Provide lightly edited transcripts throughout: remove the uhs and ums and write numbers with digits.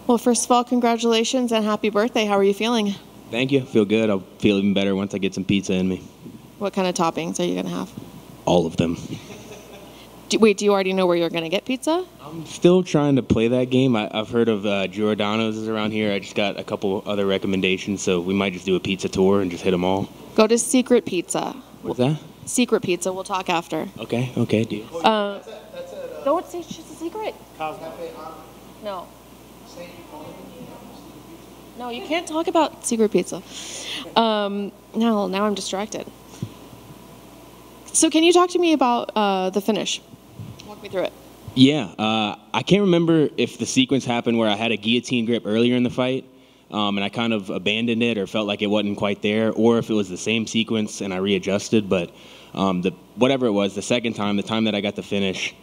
Well, first of all, congratulations and happy birthday. How are you feeling? Thank you. Feel good. I'll feel even better once I get some pizza in me. What kind of toppings are you going to have? All of them. Wait, do you already know where you're going to get pizza? I'm still trying to play that game. I've heard of Giordano's is around here. I just got a couple other recommendations, so we might just do a pizza tour and just hit them all. Go to Secret Pizza. What's that? Secret Pizza. We'll talk after. Okay, deal. No, it's just a secret. No. No, you can't talk about Secret Pizza. Now I'm distracted. So can you talk to me about the finish? Walk me through it. Yeah, I can't remember if the sequence happened where I had a guillotine grip earlier in the fight, and I kind of abandoned it or felt like it wasn't quite there, or if it was the same sequence and I readjusted. But whatever it was, the second time, the time that I got the finish,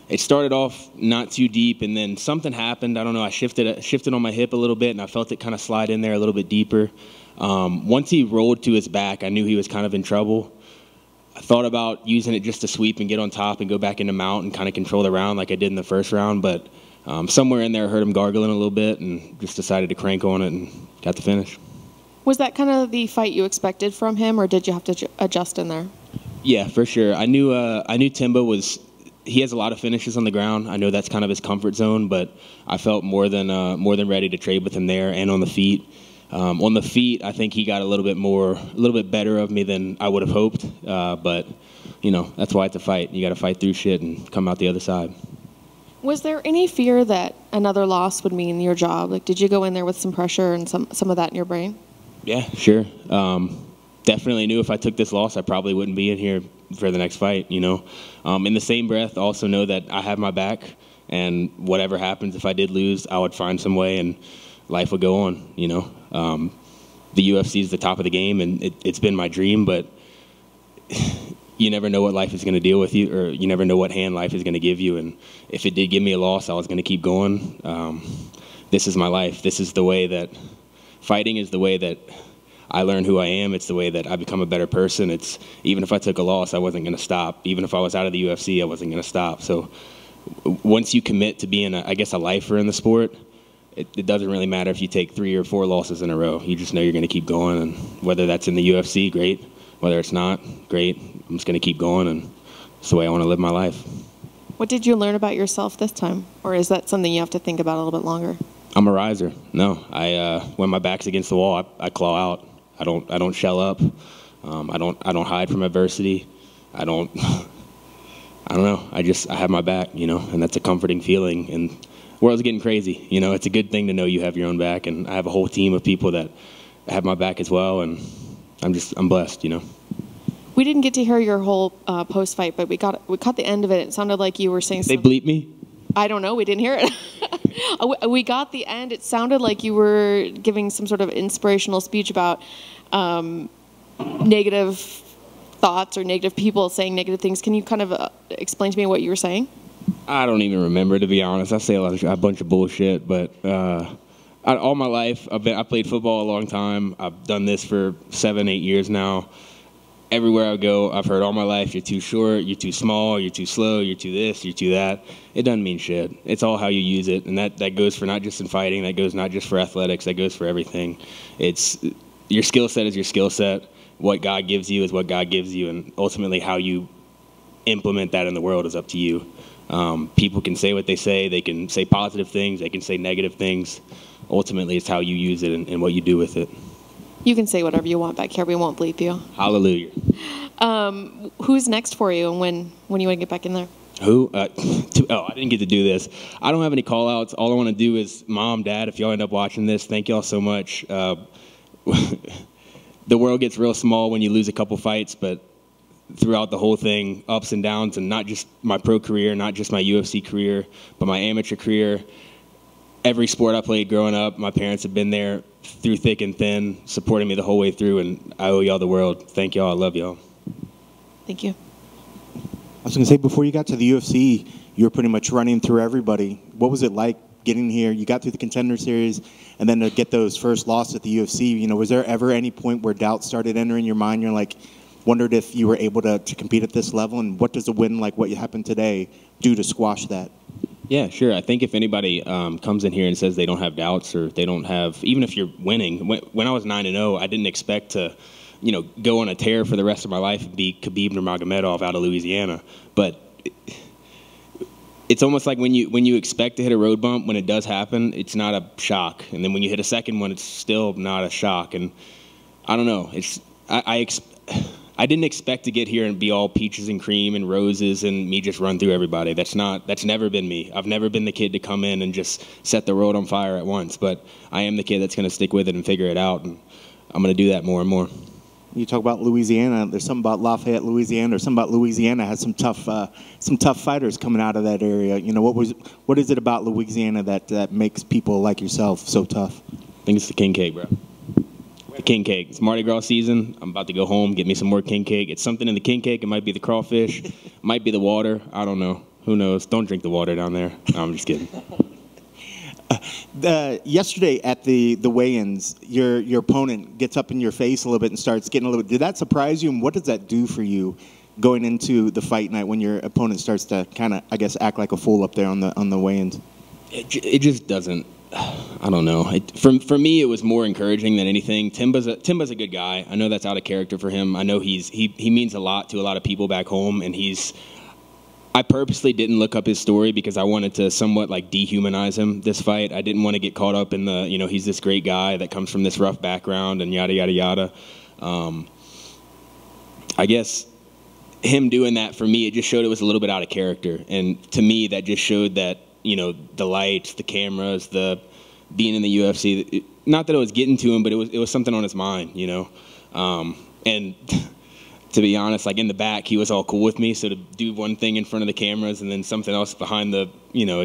it started off not too deep, and then something happened. I don't know. I shifted on my hip a little bit, and I felt it kind of slide in there a little bit deeper. Once he rolled to his back, I knew he was kind of in trouble. I thought about using it just to sweep and get on top and go back into mount and kind of control the round like I did in the first round. But somewhere in there I heard him gargling a little bit and just decided to crank on it and got the finish. Was that kind of the fight you expected from him, or did you have to adjust in there? Yeah, for sure. I knew Timbo was... He has a lot of finishes on the ground. I know that's kind of his comfort zone, but I felt more than ready to trade with him there and on the feet. On the feet, I think he got a little bit better of me than I would have hoped. But, that's why it's a fight. You got to fight through shit and come out the other side. Was there any fear that another loss would mean your job? Like, did you go in there with some pressure and some of that in your brain? Yeah, sure. Definitely knew if I took this loss, I probably wouldn't be in here for the next fight, In the same breath, also know that I have my back, and whatever happens, if I did lose, I would find some way, and life would go on, The UFC is the top of the game, and it's been my dream, but you never know what life is going to deal with you, or you never know what hand life is going to give you, and if it did give me a loss, I was going to keep going. This is my life. This is the way that fighting is the way that I learn who I am. It's the way that I become a better person. It's even if I took a loss, I wasn't going to stop. Even if I was out of the UFC, I wasn't going to stop. So once you commit to being, a lifer in the sport, it doesn't really matter if you take 3 or 4 losses in a row. You just know you're going to keep going, and whether that's in the UFC, great. Whether it's not, great. I'm just going to keep going, and it's the way I want to live my life. What did you learn about yourself this time? Or is that something you have to think about a little bit longer? I'm a riser. No, when my back's against the wall, I claw out. I don't shell up. I don't hide from adversity. I don't know. I have my back, and that's a comforting feeling. And the world's getting crazy. It's a good thing to know you have your own back, and I have a whole team of people that have my back as well, and I'm blessed, We didn't get to hear your whole post-fight, but we caught the end of it. It sounded like you were saying something. They bleep me? I don't know. We didn't hear it. We got the end. It sounded like you were giving some sort of inspirational speech about negative thoughts or negative people saying negative things. Can you kind of explain to me what you were saying? I don't even remember, to be honest. I say a bunch of bullshit, but all my life, I played football a long time. I've done this for 7, 8 years now. Everywhere I go, I've heard all my life, you're too short, you're too small, you're too slow, you're too this, you're too that. It doesn't mean shit. It's all how you use it, and that goes for not just in fighting, that goes not just for athletics, that goes for everything. It's your skill set is your skill set. What God gives you is what God gives you, and ultimately how you implement that in the world is up to you. People can say what they say. They can say positive things. They can say negative things. Ultimately, it's how you use it and what you do with it. You can say whatever you want back here. We won't bleep you. Hallelujah. Who's next for you, and when you want to get back in there? Who? I didn't get to do this. I don't have any call-outs. All I want to do is, Mom, Dad, if y'all end up watching this, thank y'all so much. The world gets real small when you lose a couple fights, but throughout the whole thing, ups and downs, and not just my pro career, not just my UFC career, but my amateur career. Every sport I played growing up, my parents have been there through thick and thin, supporting me the whole way through, and I owe y'all the world. Thank y'all. I love y'all. Thank you. I was going to say, before you got to the UFC, you were pretty much running through everybody. What was it like getting here? You got through the Contender Series, and then to get those first losses at the UFC, was there ever any point where doubt started entering your mind? You're like, wondered if you were able to compete at this level, and what does a win like what happened today do to squash that? Yeah, sure. I think if anybody comes in here and says they don't have doubts or they don't have, even if you're winning, when I was 9-0, I didn't expect to, go on a tear for the rest of my life and be Khabib Nurmagomedov out of Louisiana. But it's almost like when you expect to hit a road bump, when it does happen, it's not a shock. And then when you hit a second one, it's still not a shock. And I don't know. I didn't expect to get here and be all peaches and cream and roses and me just run through everybody. That's never been me. I've never been the kid to come in and just set the world on fire at once. But I am the kid that's going to stick with it and figure it out. And I'm going to do that more and more. You talk about Louisiana. There's something about Lafayette, Louisiana, or something about Louisiana has some tough fighters coming out of that area. What is it about Louisiana that makes people like yourself so tough? I think it's the king cake, bro. The king cake. It's Mardi Gras season. I'm about to go home, get me some more king cake. It's something in the king cake. It might be the crawfish, might be the water. I don't know. Who knows? Don't drink the water down there. No, I'm just kidding. Yesterday at the weigh-ins, your opponent gets up in your face a little bit and starts getting a little bit. Did that surprise you, and what does that do for you going into the fight night when your opponent starts to kind of, I guess, act like a fool up there on the weigh-ins? It just doesn't. I don't know. For me, it was more encouraging than anything. Timba's a good guy. I know that's out of character for him. I know he means a lot to a lot of people back home, and I purposely didn't look up his story because I wanted to somewhat like dehumanize him this fight. I didn't want to get caught up in the, he's this great guy that comes from this rough background and yada, yada, yada. I guess him doing that for me, it just showed it was a little bit out of character. And to me, that just showed that, the lights, the cameras, the being in the UFC, not that it was getting to him, but it was something on his mind, and to be honest, like in the back, he was all cool with me. So to do one thing in front of the cameras and then something else behind it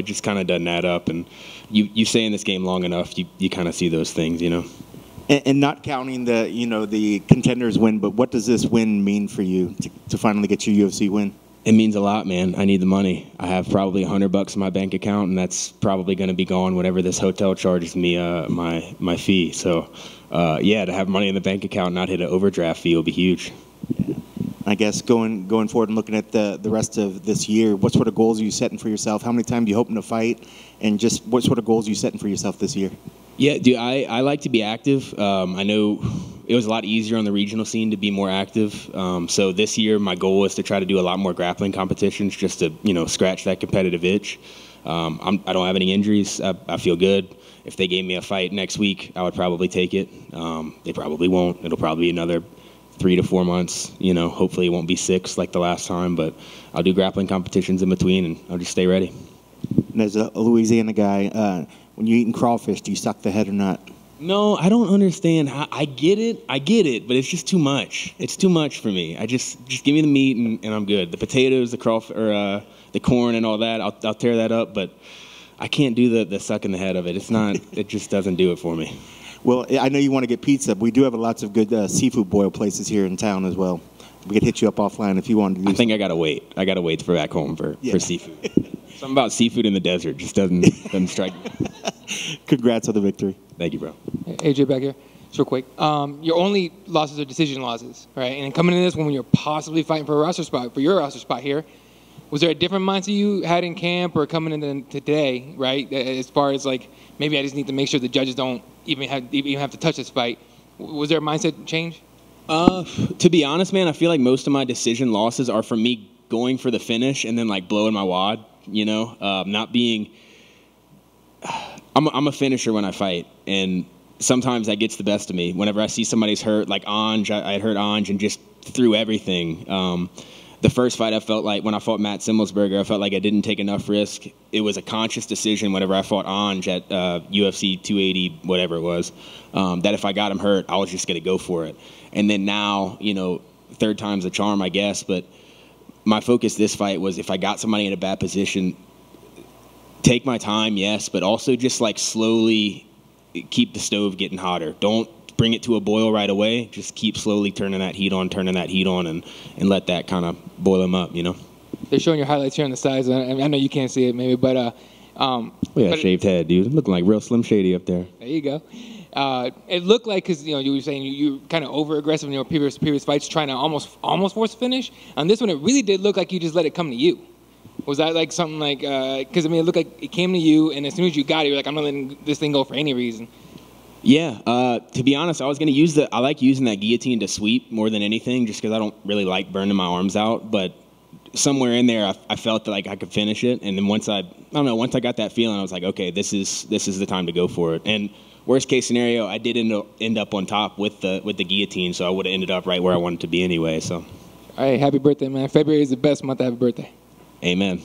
just kind of doesn't add up. And you stay in this game long enough, you kind of see those things, And not counting the contenders win, but what does this win mean for you to finally get your UFC win? It means a lot, man. I need the money. I have probably $100 in my bank account, and that's probably going to be gone whenever this hotel charges me my fee. So, to have money in the bank account and not hit an overdraft fee will be huge. Yeah. I guess going forward and looking at the rest of this year, what sort of goals are you setting for yourself? How many times are you hoping to fight? And just what sort of goals are you setting for yourself this year? Yeah, dude, I like to be active. I know it was a lot easier on the regional scene to be more active. So this year, my goal is to try to do a lot more grappling competitions just to, scratch that competitive itch. I don't have any injuries. I feel good. If they gave me a fight next week, I would probably take it. They probably won't. It'll probably be another 3 to 4 months. Hopefully it won't be 6 like the last time, but I'll do grappling competitions in between, and I'll just stay ready. And as a Louisiana guy, when you're eating crawfish, do you suck the head or not? No, I don't understand. I get it, but it's just too much. It's too much for me. Just give me the meat and I'm good. The potatoes, the corn, and all that, I'll tear that up. But I can't do the sucking the head of it. It's not. It just doesn't do it for me. Well, I know you want to get pizza. But we do have lots of good seafood boil places here in town as well. We could hit you up offline if you wanted to do. I think I gotta wait. I gotta wait for back home for seafood. Something about seafood in the desert just doesn't strike me. Congrats on the victory. Thank you, bro. AJ back here. Just real quick. Your only losses are decision losses, right? And coming into this when you're possibly fighting for your roster spot here, was there a different mindset you had in camp or coming into today, right? As far as like, maybe I just need to make sure the judges don't even have to touch this fight. Was there a mindset change? To be honest, man, I feel like most of my decision losses are from me going for the finish and then like blowing my wad, not being. I'm a finisher when I fight, and sometimes that gets the best of me. Whenever I see somebody's hurt, like Ange, I had hurt Ange and just threw everything. The first fight I felt like when I fought Matt Simmelsberger, I felt like I didn't take enough risk. It was a conscious decision whenever I fought Ange at UFC 280, whatever it was, that if I got him hurt, I was just going to go for it. And then now, third time's a charm, I guess. But my focus this fight was if I got somebody in a bad position, take my time, yes, but also just like slowly keep the stove getting hotter. Don't bring it to a boil right away. Just keep slowly turning that heat on, and let that kind of boil them up, They're showing your highlights here on the sides. I know you can't see it maybe, but shaved head, dude. Looking like real Slim Shady up there. There you go. It looked like, because you were saying you kind of over aggressive in your previous fights, trying to almost force a finish. On this one, it really did look like you just let it come to you. Was that like something like, because I mean, it looked like it came to you, and as soon as you got it, you're like, I'm not letting this thing go for any reason. Yeah, to be honest, I was going to use I like using that guillotine to sweep more than anything, just because I don't really like burning my arms out. But somewhere in there, I felt that like I could finish it. And then once I got that feeling, I was like, okay, this is the time to go for it. And worst case scenario, I did end up on top with the guillotine, so I would have ended up right where I wanted to be anyway. So, all right, happy birthday, man. February is the best month to have a birthday. Amen.